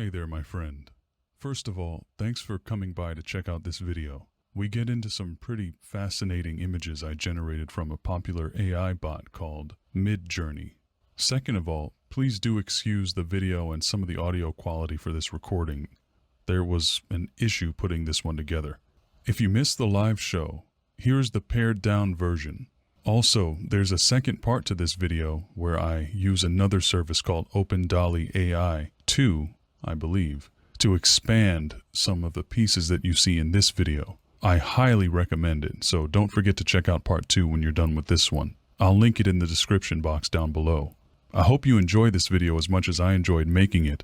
Hey there, my friend. First of all, thanks for coming by to check out this video. We get into some pretty fascinating images I generated from a popular AI bot called Midjourney. Second of all, please do excuse the video and some of the audio quality for this recording. There was an issue putting this one together. If you missed the live show, here's the pared down version. Also, there's a second part to this video where I use another service called Dalle AI 2, I believe, to expand some of the pieces that you see in this video. I highly recommend it, so don't forget to check out part 2 when you're done with this one. I'll link it in the description box down below. I hope you enjoy this video as much as I enjoyed making it.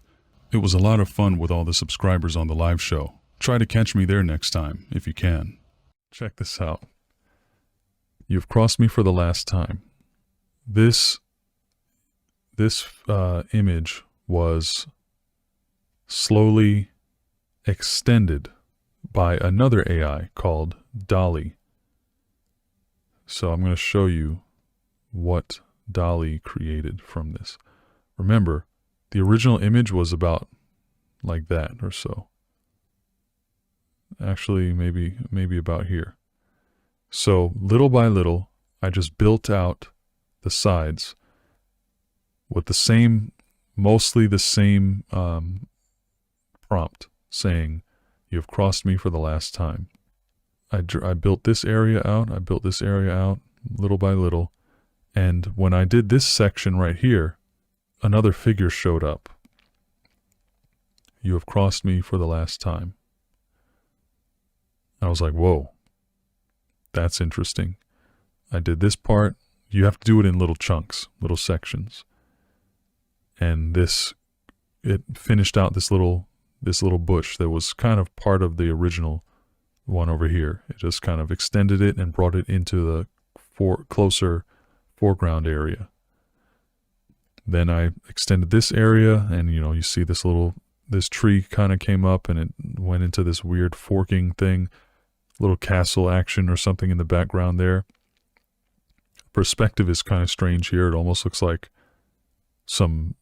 It was a lot of fun with all the subscribers on the live show. Try to catch me there next time, if you can. Check this out. You've crossed me for the last time. This image was slowly extended by another AI called Dalle. So I'm going to show you what Dalle created from this. Remember, the original image was about like that or so. Actually, maybe about here. So little by little, I just built out the sides with the same, mostly the same prompt saying, "You have crossed me for the last time." I built this area out, I built this area out little by little, and when I did this section right here, another figure showed up. "You have crossed me for the last time." I was like, whoa, that's interesting. I did this part. You have to do it in little chunks, little sections. And it finished out this little bush that was kind of part of the original one over here. It just kind of extended it and brought it into the closer foreground area. Then I extended this area, and you see this tree kind of came up and it went into this weird forking thing, little castle action or something in the background there. Perspective is kind of strange here. It almost looks like some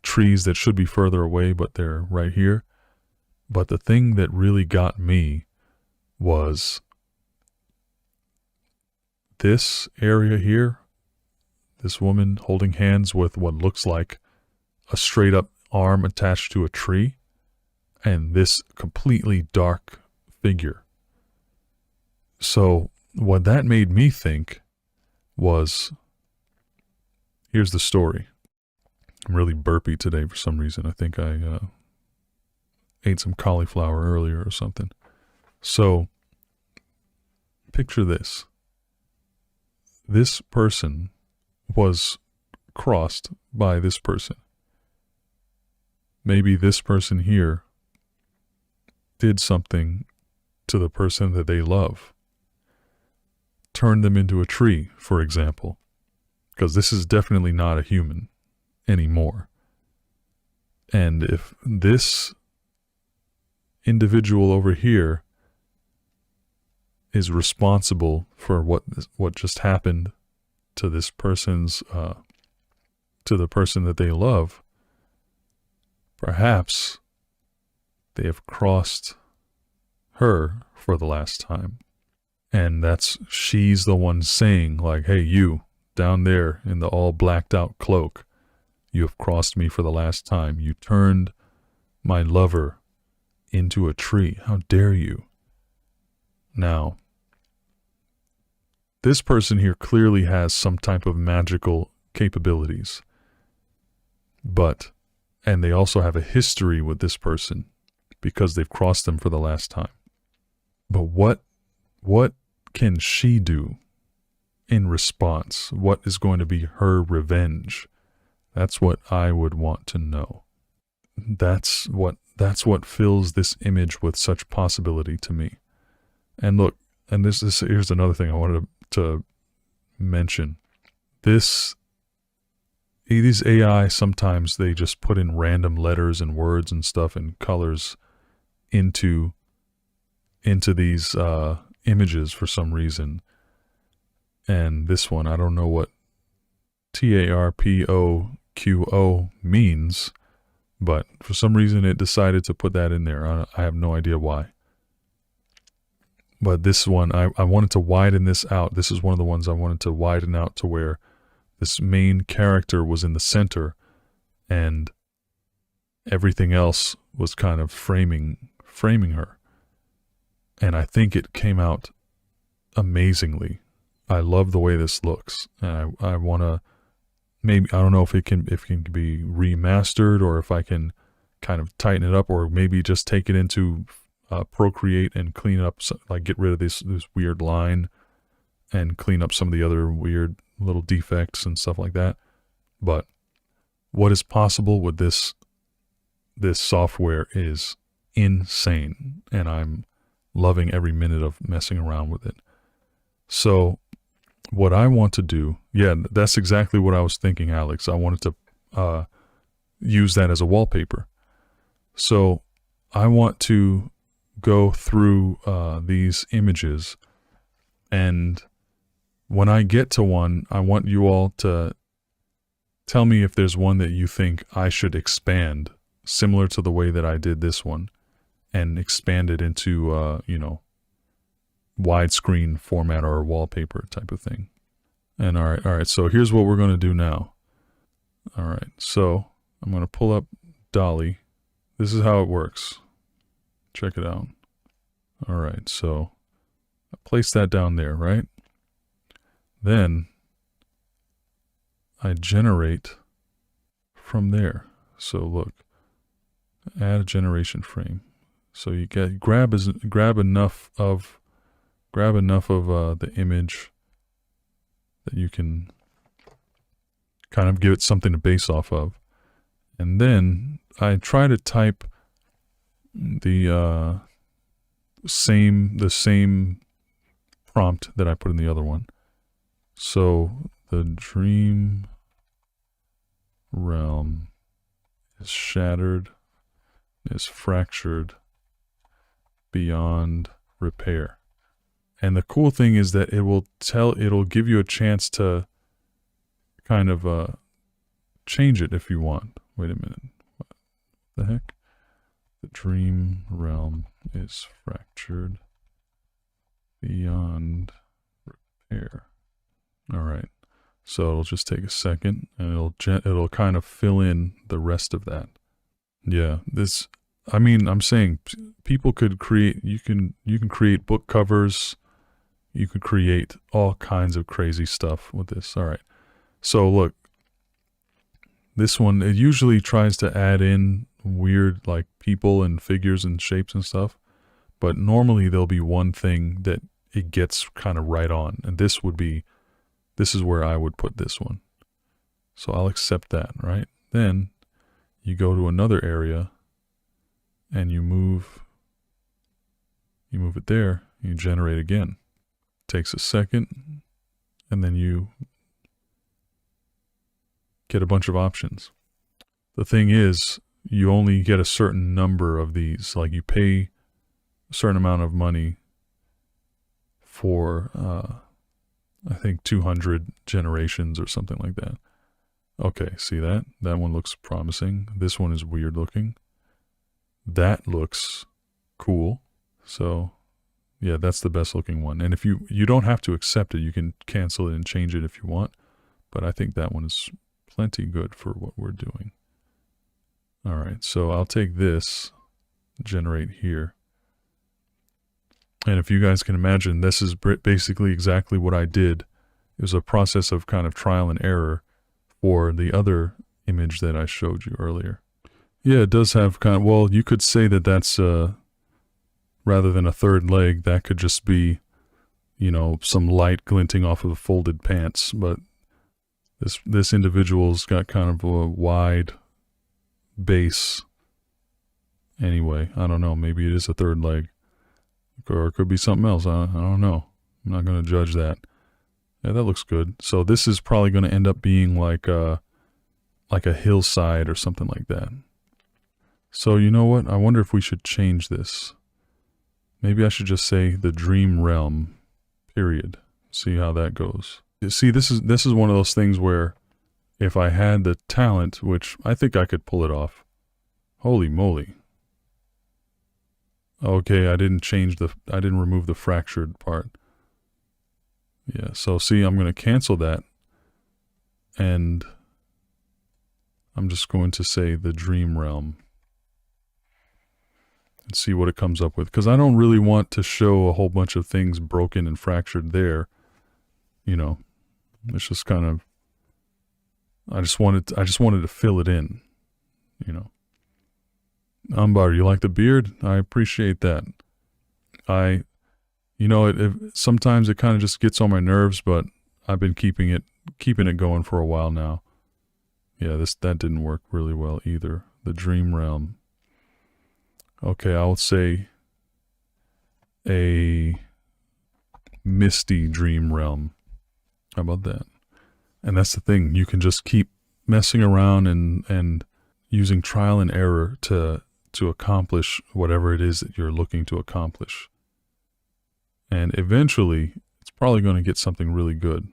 trees that should be further away, but they're right here. But the thing that really got me was this area here, this woman holding hands with what looks like a straight up arm attached to a tree, and this completely dark figure. So what that made me think was, here's the story. I'm really burpy today for some reason. I think I ate some cauliflower earlier or something. So picture this. This person was crossed by this person. Maybe this person here did something to the person that they love. Turned them into a tree, for example. Because this is definitely not a human anymore. And if this individual over here is responsible for what just happened to this person's to the person that they love, perhaps they have crossed her for the last time. And she's the one saying, like, "Hey, you down there in the all blacked out cloak, you have crossed me for the last time. You turned my lover into a tree. How dare you?" Now, this person here clearly has some type of magical capabilities. And they also have a history with this person because they've crossed them for the last time. But what can she do in response? What is going to be her revenge? That's what I would want to know. That's what fills this image with such possibility to me. And look, and here's another thing I wanted to mention. These AI, sometimes they just put in random letters and words and stuff and colors into these images for some reason. And this one, I don't know what TARPOQO means, but for some reason it decided to put that in there. I have no idea why. But this one, I wanted to widen this out. This is one of the ones I wanted to widen out to where this main character was in the center and everything else was kind of framing her. And I think it came out amazingly. I love the way this looks. And I want to, maybe, I don't know if it can be remastered or if I can kind of tighten it up, or maybe just take it into Procreate and clean up, like get rid of this weird line and clean up some of the other weird little defects and stuff like that. But what is possible with this software is insane, and I'm loving every minute of messing around with it. So what I want to do, yeah, that's exactly what I was thinking, Alex. I wanted to use that as a wallpaper. So I want to go through these images, and when I get to one, I want you all to tell me if there's one that you think I should expand, similar to the way that I did this one, and expand it into, widescreen format or a wallpaper type of thing. And all right, so here's what we're going to do now. All right, so I'm going to pull up Dalle. This is how it works. Check it out. All right, so I place that down there, right? Then I generate from there. So look, add a generation frame. So you get grab enough of the image that you can kind of give it something to base off of, and then I try to type the same prompt that I put in the other one. So the dream realm is shattered, is fractured beyond repair. And the cool thing is that it'll give you a chance to kind of change it if you want. Wait a minute. What the heck? The dream realm is fractured beyond repair. All right. So it'll just take a second, and it'll kind of fill in the rest of that. Yeah, I'm saying people could create, you can create book covers, you could create all kinds of crazy stuff with this. All right. So look, this one, it usually tries to add in weird like people and figures and shapes and stuff, but normally there'll be one thing that it gets kind of right on, and this is where I would put this one. So I'll accept that, right? Then you go to another area and you move it there, you generate again. Takes a second, and then you get a bunch of options. The thing is, you only get a certain number of these. Like you pay a certain amount of money for, I think 200 generations or something like that. Okay, see that? That one looks promising. This one is weird looking. That looks cool. So yeah, that's the best looking one. And if you don't have to accept it, you can cancel it and change it if you want. But I think that one is plenty good for what we're doing. All right, so I'll take this, generate here. And if you guys can imagine, this is basically exactly what I did. It was a process of kind of trial and error for the other image that I showed you earlier. Yeah, it does have kind of, well, you could say that that's, rather than a third leg, that could just be, some light glinting off of the folded pants. But this individual's got kind of a wide base. Anyway, I don't know. Maybe it is a third leg. Or it could be something else. I don't know. I'm not going to judge that. Yeah, that looks good. So this is probably going to end up being like a hillside or something like that. So you know what? I wonder if we should change this. Maybe I should just say the dream realm, period. See how that goes. You see, this is one of those things where if I had the talent, which I think I could pull it off, Holy moly. Okay, I didn't remove the fractured part. Yeah, so see, I'm going to cancel that. And I'm just going to say the dream realm. And see what it comes up with. Because I don't really want to show a whole bunch of things broken and fractured there. You know, it's just kind of, I just wanted to fill it in, you know. Ambar, you like the beard? I appreciate that. You know, sometimes it kind of just gets on my nerves, but I've been keeping it going for a while now. Yeah, that didn't work really well either. The dream realm. Okay, I'll say a misty dream realm. How about that? And that's the thing. You can just keep messing around and using trial and error to accomplish whatever it is that you're looking to accomplish. And eventually, it's probably going to get something really good.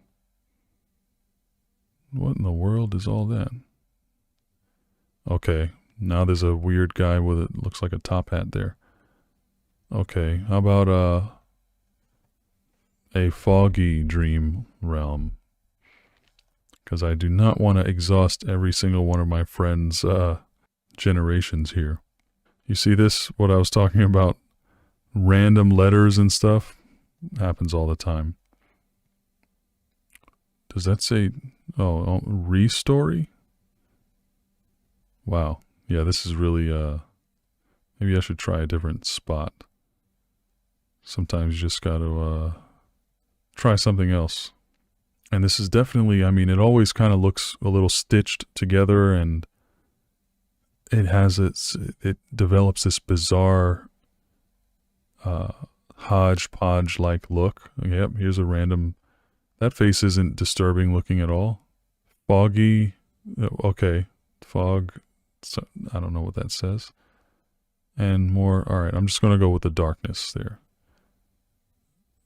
What in the world is all that? Okay, now there's a weird guy with it looks like a top hat there. Okay, how about a foggy dream realm? Because I do not want to exhaust every single one of my friends' generations here. You see this? What I was talking about? Random letters and stuff? Happens all the time. Does that say, re-story? Wow. Yeah, this is really, maybe I should try a different spot. Sometimes you just got to try something else. And this is definitely, I mean, it always kind of looks a little stitched together, and it develops this bizarre hodgepodge-like look. Yep, here's a random, that face isn't disturbing looking at all. Foggy, okay, fog, so, I don't know what that says. And more, all right, I'm just going to go with the darkness there.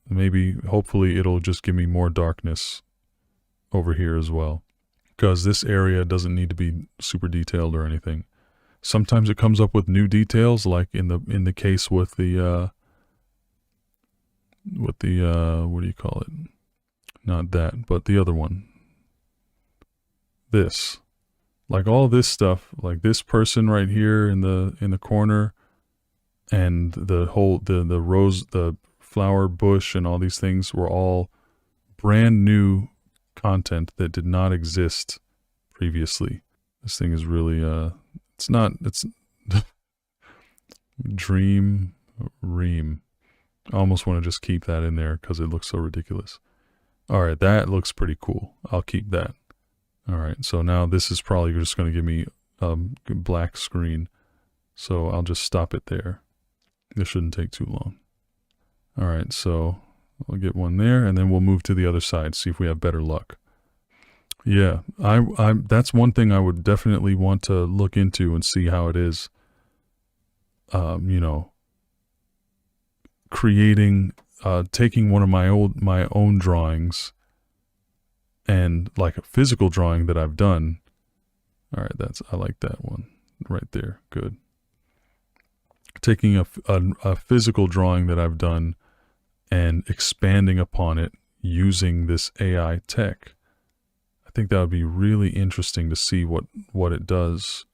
Maybe, hopefully it'll just give me more darkness over here as well, because this area doesn't need to be super detailed or anything. Sometimes it comes up with new details, like in the case with the what do you call it? Not that, but the other one. This, like all this stuff, like this person right here in the corner, and the whole the rose, the flower bush, and all these things were all brand new content that did not exist previously. This thing is really it's dream ream. I almost want to just keep that in there because it looks so ridiculous. All right, that looks pretty cool. I'll keep that. All right, so now this is probably just going to give me a black screen, so I'll just stop it there. This shouldn't take too long. All right, so I'll get one there, and then we'll move to the other side, see if we have better luck. Yeah, that's one thing I would definitely want to look into and see how it is. You know, creating, taking one of my own drawings, and like a physical drawing that I've done. All right, I like that one right there. Good. Taking a physical drawing that I've done and expanding upon it using this AI tech. I think that would be really interesting to see what it does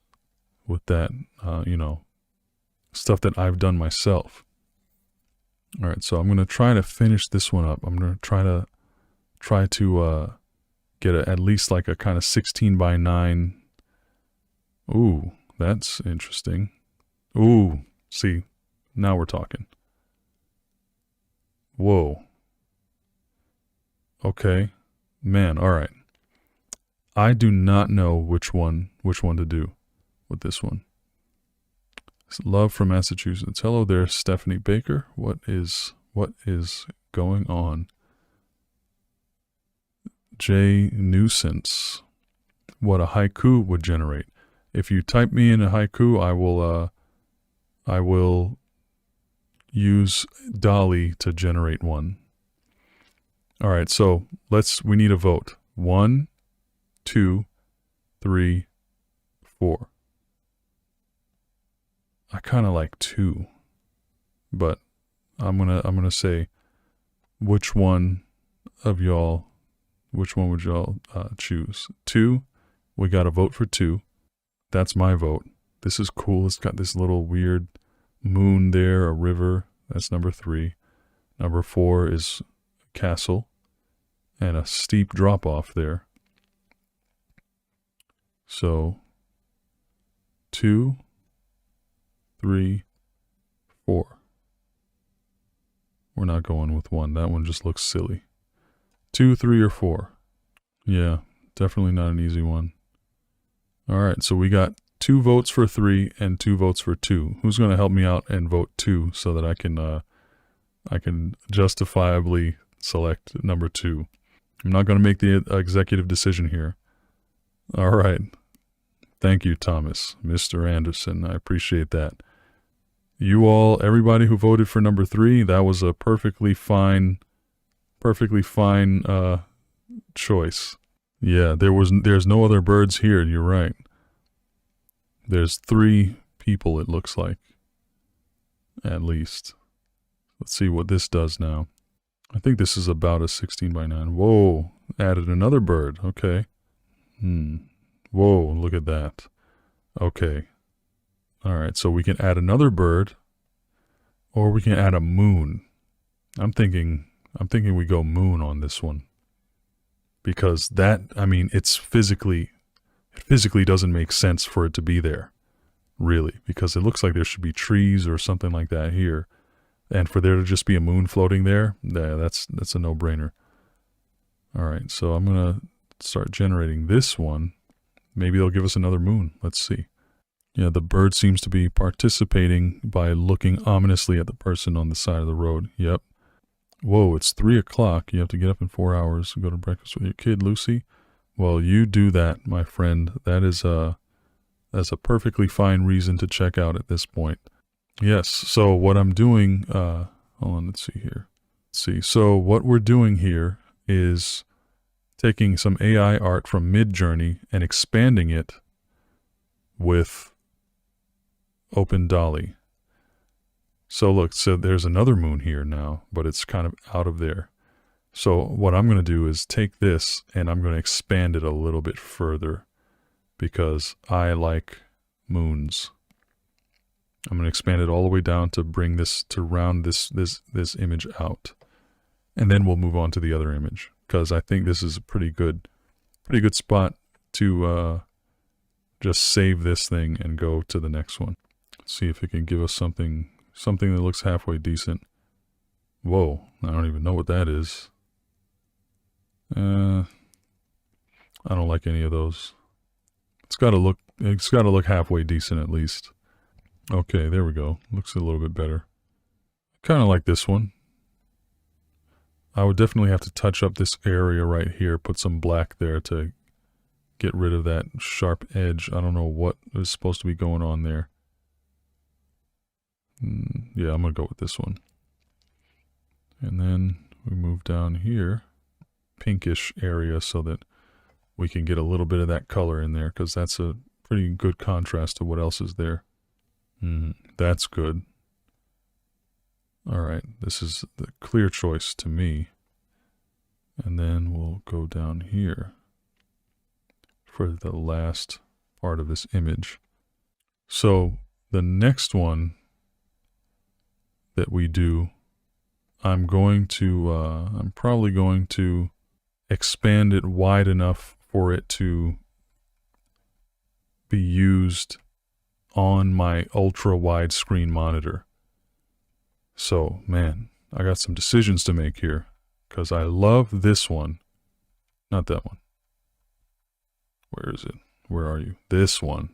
with that, you know, stuff that I've done myself. All right, so I'm going to try to finish this one up. I'm going to try to get at least like a kind of 16 by 9. Ooh, that's interesting. Ooh, see, now we're talking. Whoa. Okay, man, all right. I do not know which one to do with this one. Love from Massachusetts. Hello there, Stephanie Baker. What is going on? J Nuisance. What a haiku would generate. If you type me in a haiku, I will use Dalle to generate one. All right, so we need a vote. 1, 2, 3, 4. I kind of like 2, but I'm gonna say, which one would y'all choose? 2. We got to vote for 2. That's my vote. This is cool. It's got this little weird moon there, a river. That's number 3. Number 4 is a castle and a steep drop off there. So 2, 3, 4. We're not going with 1. That one just looks silly. 2, 3, or 4. Yeah, definitely not an easy one. All right, so we got 2 votes for 3 and 2 votes for 2. Who's going to help me out and vote 2 so that I can justifiably select number 2? I'm not going to make the executive decision here. All right. Thank you, Thomas, Mr. Anderson. I appreciate that. You all, everybody who voted for number 3, that was a perfectly fine choice. Yeah, there's no other birds here. You're right. There's 3 people, it looks like, at least. Let's see what this does now. I think this is about a 16 by 9. Whoa, added another bird. Okay. Whoa, look at that. Okay. All right, so we can add another bird, or we can add a moon. I'm thinking we go moon on this one. Because that, I mean, it physically doesn't make sense for it to be there, really, because it looks like there should be trees or something like that here. And for there to just be a moon floating there, that's a no-brainer. All right, so I'm going to start generating this one. Maybe they'll give us another moon. Let's see. Yeah, the bird seems to be participating by looking ominously at the person on the side of the road. Yep. Whoa, it's 3 o'clock. You have to get up in 4 hours and go to breakfast with your kid, Lucy. Well, you do that, my friend. That's a perfectly fine reason to check out at this point. Yes, so what I'm doing, hold on, let's see here. So what we're doing here is taking some AI art from Midjourney and expanding it with Open Dalle. So look, so there's another moon here now, but it's kind of out of there. So what I'm going to do is take this and I'm going to expand it a little bit further because I like moons. I'm going to expand it all the way down to bring this, to round this image out. And then we'll move on to the other image because I think this is a pretty good spot to just save this thing and go to the next one. Let's see if it can give us something that looks halfway decent. Whoa, I don't even know what that is. I don't like any of those. It's got to look halfway decent at least. Okay, there we go. Looks a little bit better. Kind of like this one. I would definitely have to touch up this area right here, put some black there to get rid of that sharp edge. I don't know what is supposed to be going on there. Yeah, I'm going to go with this one. And then we move down here, pinkish area, so that we can get a little bit of that color in there, because that's a pretty good contrast to what else is there. That's good. All right, this is the clear choice to me. And then we'll go down here for the last part of this image. So the next one that we do, I'm probably going to expand it wide enough for it to be used on my ultra wide screen monitor. So, man, I got some decisions to make here because I love this one. Not that one. Where is it? Where are you? This one.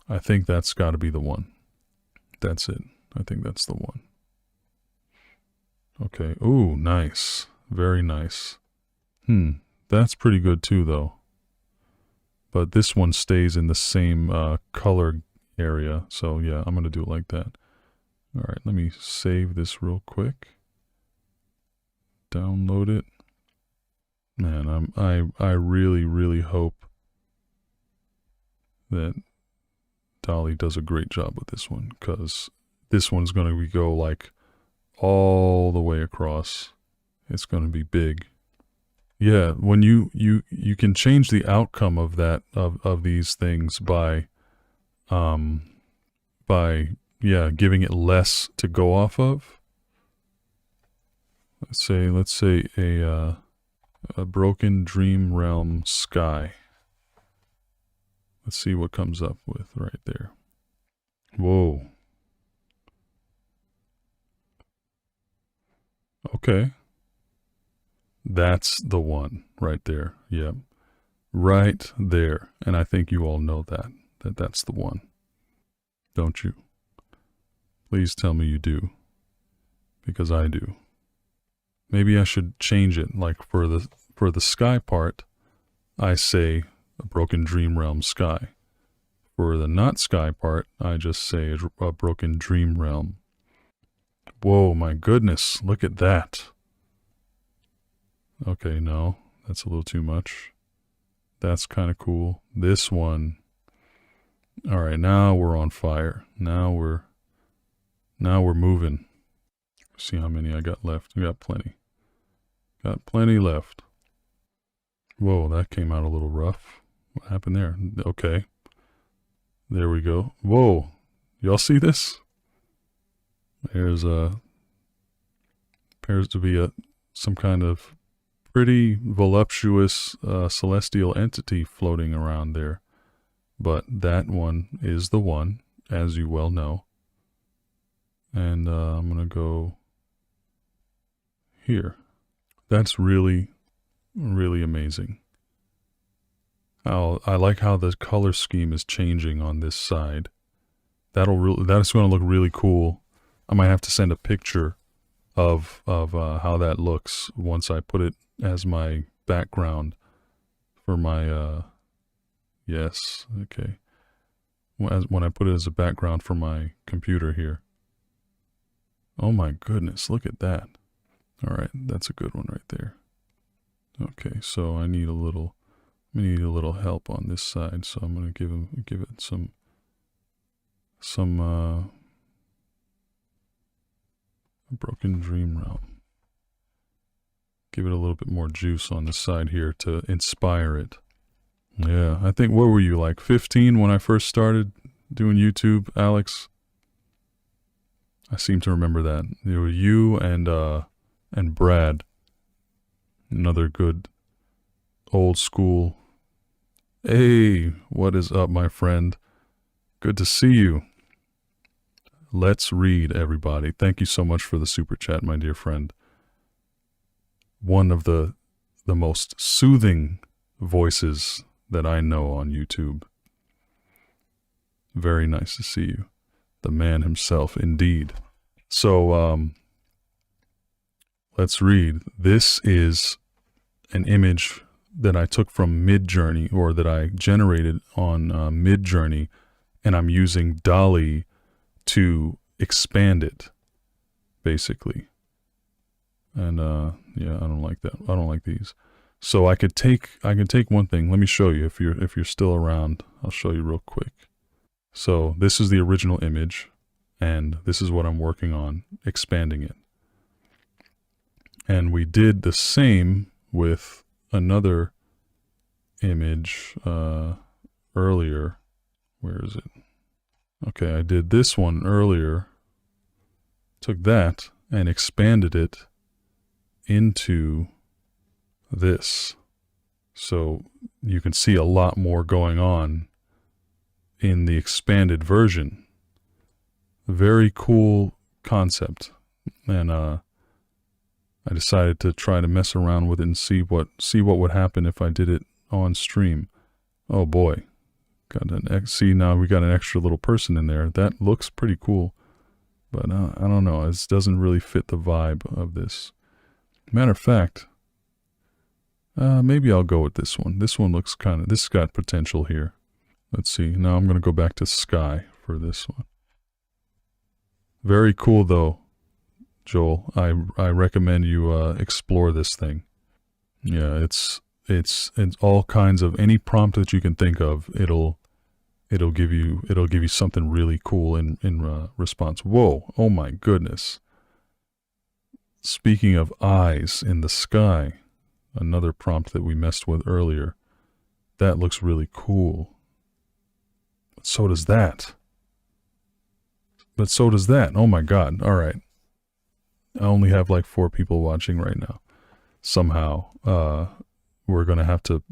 I think that's got to be the one. That's it. I think that's the one. Okay. Ooh, nice. Very nice. That's pretty good too, though. But this one stays in the same color area. So, yeah, I'm going to do it like that. All right, let me save this real quick. Download it. Man, I really, really hope that Dalle does a great job with this one, because this one's going to go like all the way across. It's going to be big. Yeah, when you can change the outcome of that of these things by giving it less to go off of. Let's say a broken dream realm sky. Let's see what comes up with right there. Whoa. Okay. That's the one right there. Yep. Right there. And I think you all know that's the one. Don't you? Please tell me you do. Because I do. Maybe I should change it. Like for the sky part, I say a broken dream realm sky. For the not sky part, I just say a broken dream realm. Whoa, my goodness, look at that. Okay, no, that's a little too much. That's kind of cool. This one. All right, now we're on fire. Now we're moving. See how many I got left. We got plenty. Got plenty left. Whoa, that came out a little rough. What happened there? Okay. There we go. Whoa. Y'all see this? There's appears to be some kind of pretty voluptuous celestial entity floating around there. But that one is the one, as you well know. And I'm going to go here. That's really, really amazing. I like how the color scheme is changing on this side. That's going to look really cool. I might have to send a picture of how that looks once I put it as my background for my yes, okay. When I put it as a background for my computer here. Oh my goodness, look at that. All right, that's a good one right there. Okay, so I need a little help on this side, so I'm going to give it some broken dream realm. Give it a little bit more juice on the side here to inspire it. Yeah, I think, what were you, like 15 when I first started doing YouTube, Alex? I seem to remember that. It was you and Brad. Another good old school. Hey, what is up, my friend? Good to see you. Let's read, everybody. Thank you so much for the super chat, my dear friend. One of the most soothing voices that I know on YouTube. Very nice to see you. The man himself, indeed. So, let's read. This is an image that I took from Midjourney, or that I generated on Midjourney, and I'm using Dalle to expand it, basically. And yeah, I don't like that. I don't like these. So I can take one thing. Let me show you if you're still around. I'll show you real quick. So this is the original image, and this is what I'm working on, expanding it. And we did the same with another image earlier. Where is it? Okay, I did this one earlier. Took that and expanded it into this. So you can see a lot more going on in the expanded version. Very cool concept. And I decided to try to mess around with it and see what would happen if I did it on stream. Oh boy. See, now we got an extra little person in there. That looks pretty cool. But I don't know. It doesn't really fit the vibe of this. Matter of fact, maybe I'll go with this one. This one looks this got potential here. Let's see. Now I'm going to go back to sky for this one. Very cool though, Joel. I recommend you explore this thing. Yeah, it's all kinds of, any prompt that you can think of, it'll it'll give you something really cool in response. Whoa, oh my goodness. Speaking of eyes in the sky, another prompt that we messed with earlier, that looks really cool. So does that. But so does that. Oh my God. All right. I only have like 4 people watching right now. Somehow, we're going to have to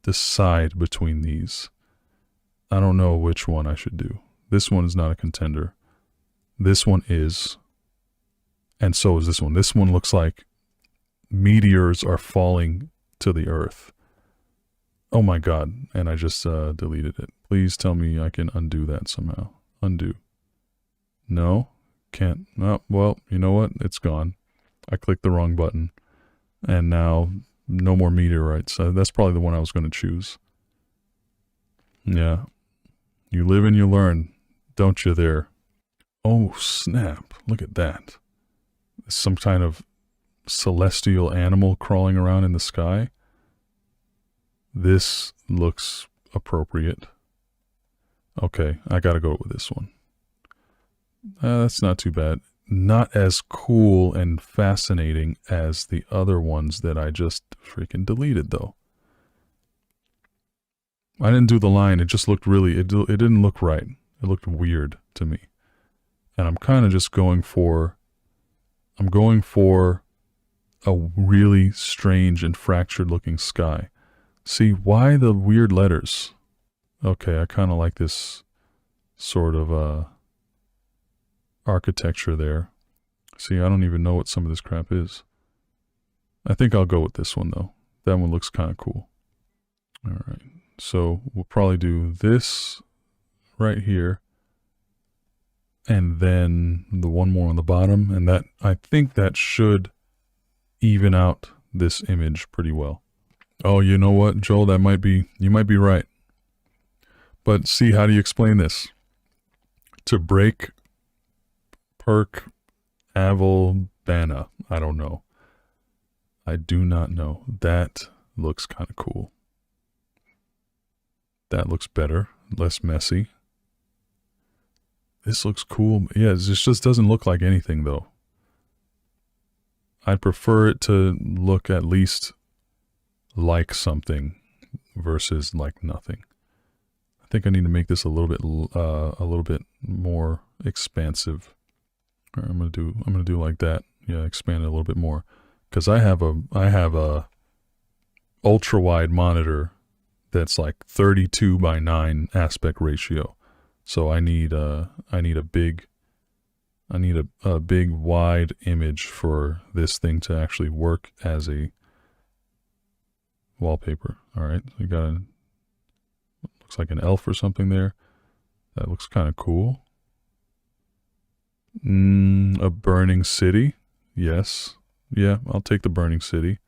decide between these. I don't know which one I should do. This one is not a contender. This one is. And so is this one. This one looks like meteors are falling to the earth. Oh my God. And I just deleted it. Please tell me I can undo that somehow. Undo. No, can't. Oh, well, you know what? It's gone. I clicked the wrong button. And now no more meteorites. That's probably the one I was going to choose. Yeah. You live and you learn, don't you there? Oh, snap. Look at that. Some kind of celestial animal crawling around in the sky. This looks appropriate. Okay, I gotta go with this one. That's not too bad. Not as cool and fascinating as the other ones that I just freaking deleted, though. I didn't do the line. It just looked really, it didn't look right. It looked weird to me. And I'm kind of just going for a really strange and fractured looking sky. See, why the weird letters? Okay, I kind of like this sort of architecture there. See, I don't even know what some of this crap is. I think I'll go with this one, though. That one looks kind of cool. All right. So we'll probably do this right here. And then the one more on the bottom. And that, I think that should even out this image pretty well. Oh, you know what, Joel? You might be right. But see, how do you explain this? To break perk Aval Bana. I don't know. I do not know. That looks kind of cool. That looks better. Less messy. This looks cool. Yeah, this just doesn't look like anything, though. I'd prefer it to look at least like something versus like nothing. I think I need to make this a little bit more expansive. All right, I'm gonna do like that. Yeah, expand it a little bit more, because I have a ultra wide monitor that's like 32:9 aspect ratio. So I need a big wide image for this thing to actually work as a wallpaper. All right, so you got looks like an elf or something there. That looks kind of cool. A burning city. Yes. Yeah, I'll take the burning city.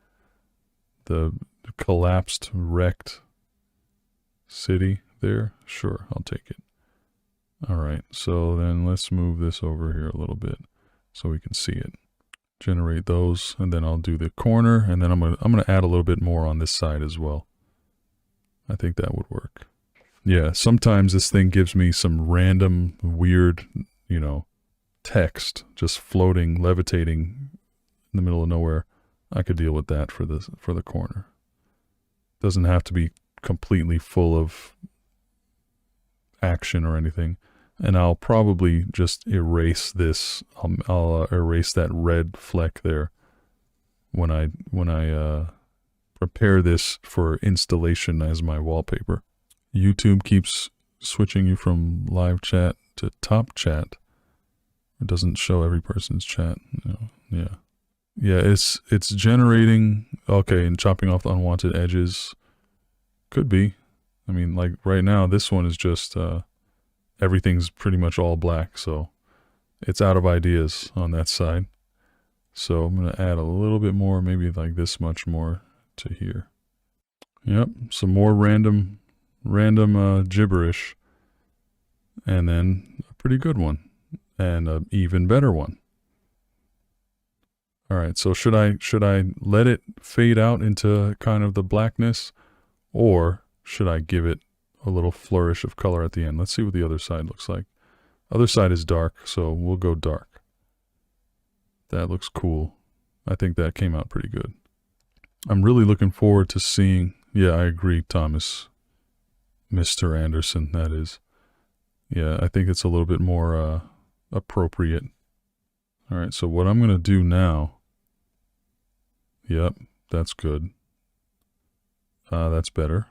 The collapsed, wrecked city there. Sure, I'll take it. All right, so then let's move this over here a little bit so we can see it. Generate those, and then I'll do the corner, and then I'm gonna add a little bit more on this side as well. I think that would work. Yeah, sometimes this thing gives me some random, weird, text just floating, levitating in the middle of nowhere. I could deal with that for the corner. Doesn't have to be completely full of action or anything. And I'll probably just erase this. I'll erase that red fleck there when I prepare this for installation as my wallpaper. YouTube keeps switching you from live chat to top chat. It doesn't show every person's chat. Yeah. Yeah, it's generating. Okay, and chopping off the unwanted edges. Could be. I mean, like right now, this one is just everything's pretty much all black, so it's out of ideas on that side. So I'm gonna add a little bit more, maybe like this much more to here. Yep, some more random gibberish, and then a pretty good one, and an even better one. All right, so should I let it fade out into kind of the blackness, or should I give it a little flourish of color at the end. Let's see what the other side looks like. Other side is dark, so we'll go dark. That looks cool. I think that came out pretty good. I'm really looking forward to seeing, yeah, I agree, Thomas. Mr. Anderson, that is. Yeah, I think it's a little bit more appropriate. All right, so what I'm going to do now, yep, that's good. That's better.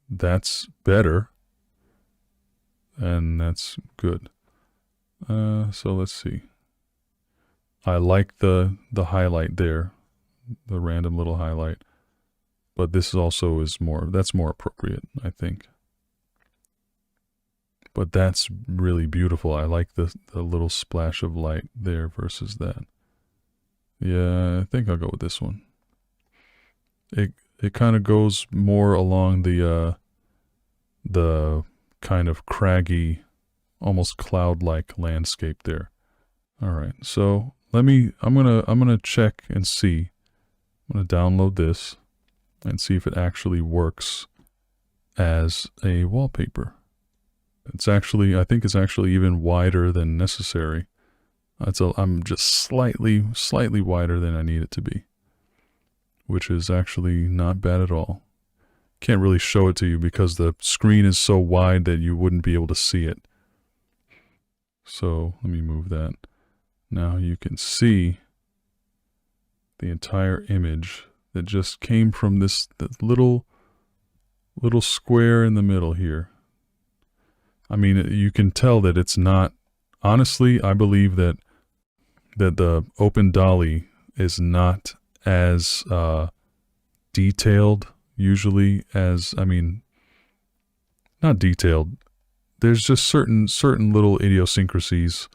That's better. And that's good. So let's see. I like the highlight there, the random little highlight. But this also is that's more appropriate, I think. But that's really beautiful. I like the little splash of light there versus that. Yeah, I think I'll go with this one. It kind of goes more along the kind of craggy, almost cloud-like landscape there. All right, so I'm gonna check and see. I'm gonna download this and see if it actually works as a wallpaper. I think it's actually even wider than necessary. I'm just slightly wider than I need it to be, which is actually not bad at all. Can't really show it to you because the screen is so wide that you wouldn't be able to see it. So let me move that. Now you can see the entire image that just came from this little square in the middle here. I mean, you can tell that it's not, honestly, I believe that the Open Dalle is not as detailed usually as, I mean, not detailed. There's just certain little idiosyncrasies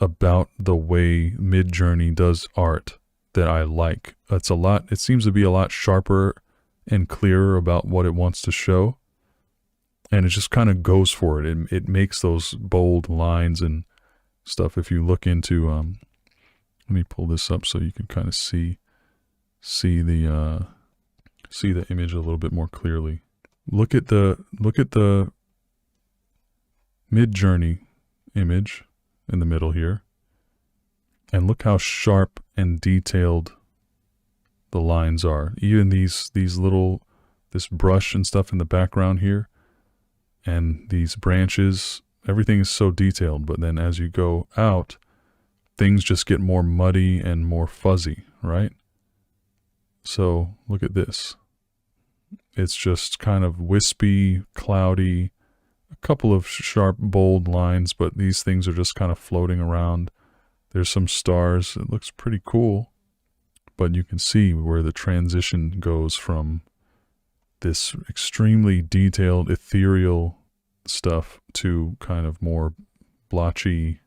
about the way Midjourney does art that I like. It seems to be a lot sharper and clearer about what it wants to show. And it just kind of goes for it. It makes those bold lines and stuff. If you look into, let me pull this up so you can kind of see the image a little bit more clearly. Look at the Midjourney image in the middle here, and look how sharp and detailed the lines are. Even this brush and stuff in the background here. And these branches, everything is so detailed, but then as you go out, things just get more muddy and more fuzzy, right? So look at this. It's just kind of wispy, cloudy, a couple of sharp, bold lines, but these things are just kind of floating around. There's some stars. It looks pretty cool, but you can see where the transition goes from this extremely detailed, ethereal stuff to kind of more blotchy,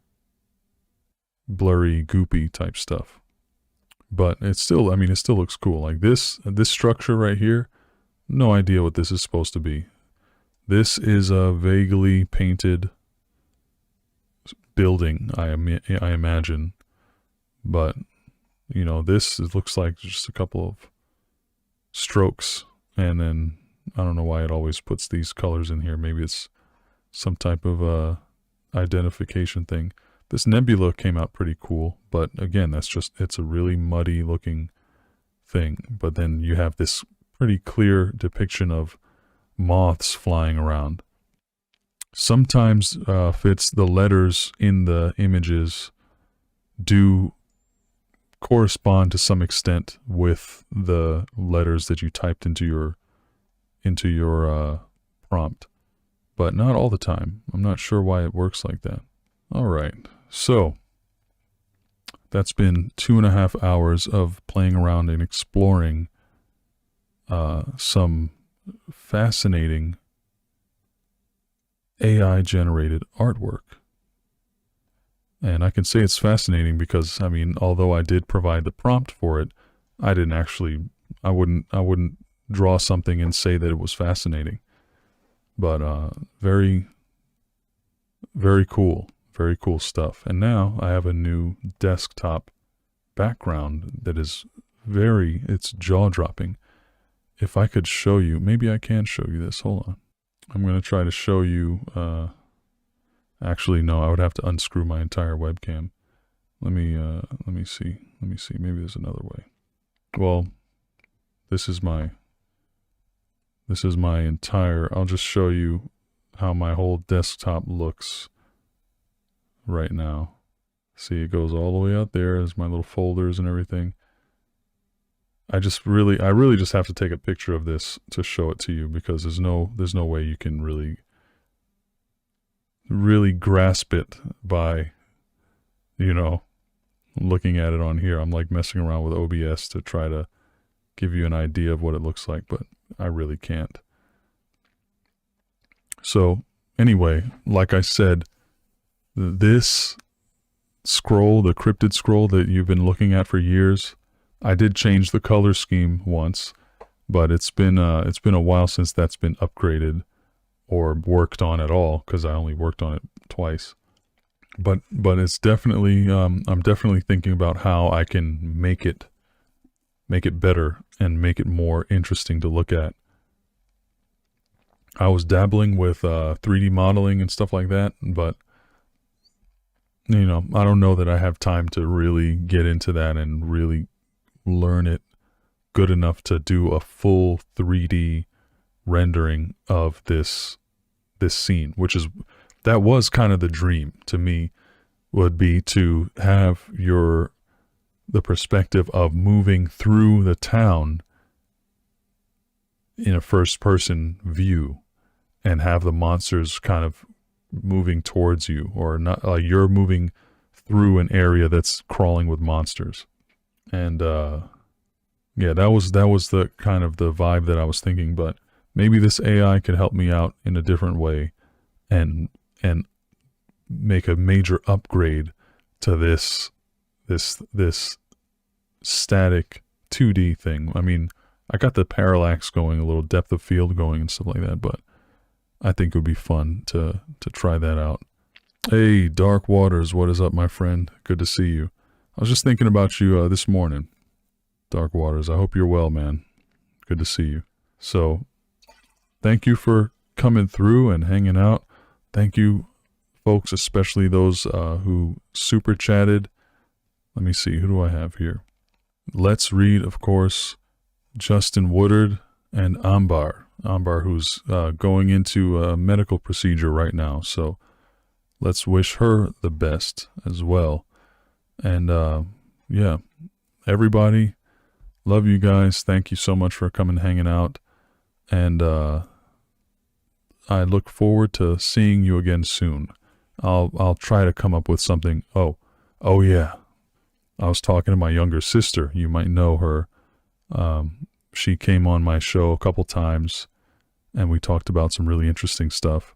blurry, goopy type stuff. But it still looks cool. Like this structure right here, no idea what this is supposed to be. This is a vaguely painted building, I imagine. But, you know, it looks like just a couple of strokes. And then, I don't know why it always puts these colors in here. Maybe it's some type of identification thing. This nebula came out pretty cool, but again, it's a really muddy looking thing. But then you have this pretty clear depiction of moths flying around. Sometimes the letters in the images do correspond to some extent with the letters that you typed into your prompt, but not all the time. I'm not sure why it works like that. All right, so that's been 2.5 hours of playing around and exploring some fascinating AI generated artwork. And I can say it's fascinating because, I mean, although I did provide the prompt for it, I wouldn't draw something and say that it was fascinating. But very, very cool stuff. And now I have a new desktop background that is it's jaw-dropping. If I could show you, maybe I can show you this. Hold on. I'm going to try to show you, actually, no, I would have to unscrew my entire webcam. Let me see. Maybe there's another way. Well, this is my entire, I'll just show you how my whole desktop looks right now. See, it goes all the way out there as my little folders and everything. I really just have to take a picture of this to show it to you, because there's no way you can really grasp it by, looking at it on here. I'm like messing around with OBS to try to give you an idea of what it looks like, but I really can't. So anyway, like I said, this scroll, the cryptid scroll that you've been looking at for years, I did change the color scheme once, but it's been a while since that's been upgraded or worked on at all, because I only worked on it twice. But it's definitely, I'm definitely thinking about how I can make it better and make it more interesting to look at. I was dabbling with 3D modeling and stuff like that, but I don't know that I have time to really get into that and really learn it good enough to do a full 3D rendering of this scene, that was kind of the dream to me, would be to have the perspective of moving through the town in a first person view and have the monsters kind of moving towards you, or not, you're moving through an area that's crawling with monsters. And yeah, that was the kind of the vibe that I was thinking. But maybe this AI could help me out in a different way and make a major upgrade to this static 2D thing. I mean, I got the parallax going, a little depth of field going and stuff like that, but I think it would be fun to try that out. Hey, Dark Waters, what is up, my friend? Good to see you. I was just thinking about you this morning, Dark Waters. I hope you're well, man. Good to see you. So, thank you for coming through and hanging out. Thank you, folks, especially those who super chatted. Let me see, who do I have here? Let's Read, of course, Justin Woodard, and Ambar, who's going into a medical procedure right now. So let's wish her the best as well. And yeah, everybody, love you guys. Thank you so much for coming and hanging out. And I look forward to seeing you again soon. I'll try to come up with something. Oh yeah. I was talking to my younger sister. You might know her. She came on my show a couple times, and we talked about some really interesting stuff.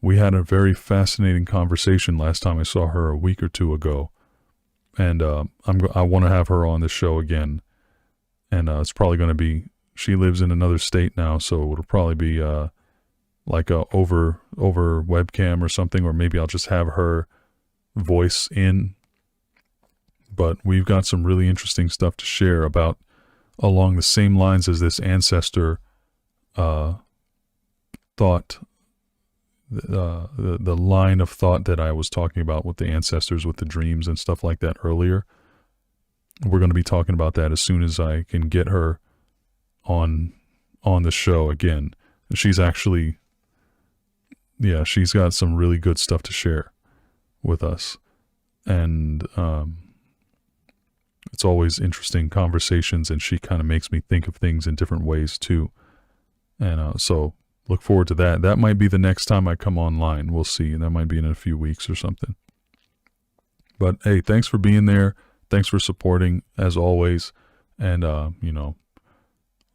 We had a very fascinating conversation last time I saw her a week or two ago, and I want to have her on the show again. And it's probably going to be, she lives in another state now, so it'll probably be like a over webcam or something, or maybe I'll just have her voice in. But we've got some really interesting stuff to share about, along the same lines as this ancestor thought, the line of thought that I was talking about with the ancestors, with the dreams and stuff like that earlier. We're going to be talking about that as soon as I can get her on the show again. She's actually, yeah, she's got some really good stuff to share with us. And it's always interesting conversations, and she kind of makes me think of things in different ways too. And so look forward to that. That might be the next time I come online. We'll see. That might be in a few weeks or something. But hey, thanks for being there. Thanks for supporting as always. And,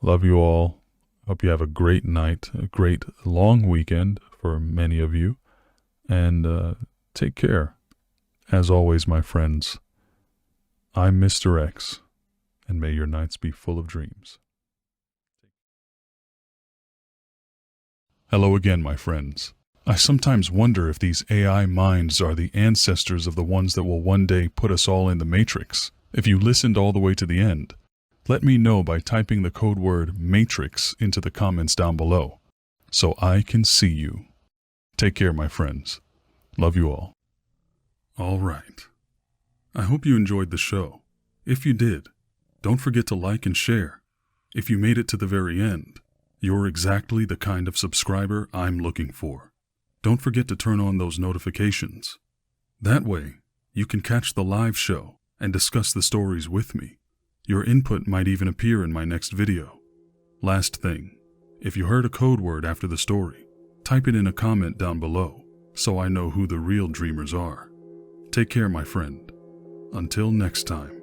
love you all. Hope you have a great night, a great long weekend for many of you. And take care. As always, my friends, I'm Mr. X, and may your nights be full of dreams. Hello again, my friends. I sometimes wonder if these AI minds are the ancestors of the ones that will one day put us all in the Matrix. If you listened all the way to the end, let me know by typing the code word MATRIX into the comments down below. so I can see you. Take care, my friends. Love you all. All right. I hope you enjoyed the show. If you did, don't forget to like and share. If you made it to the very end, you're exactly the kind of subscriber I'm looking for. Don't forget to turn on those notifications. That way, you can catch the live show and discuss the stories with me. Your input might even appear in my next video. Last thing, if you heard a code word after the story, type it in a comment down below so I know who the real dreamers are. Take care, my friend. Until next time.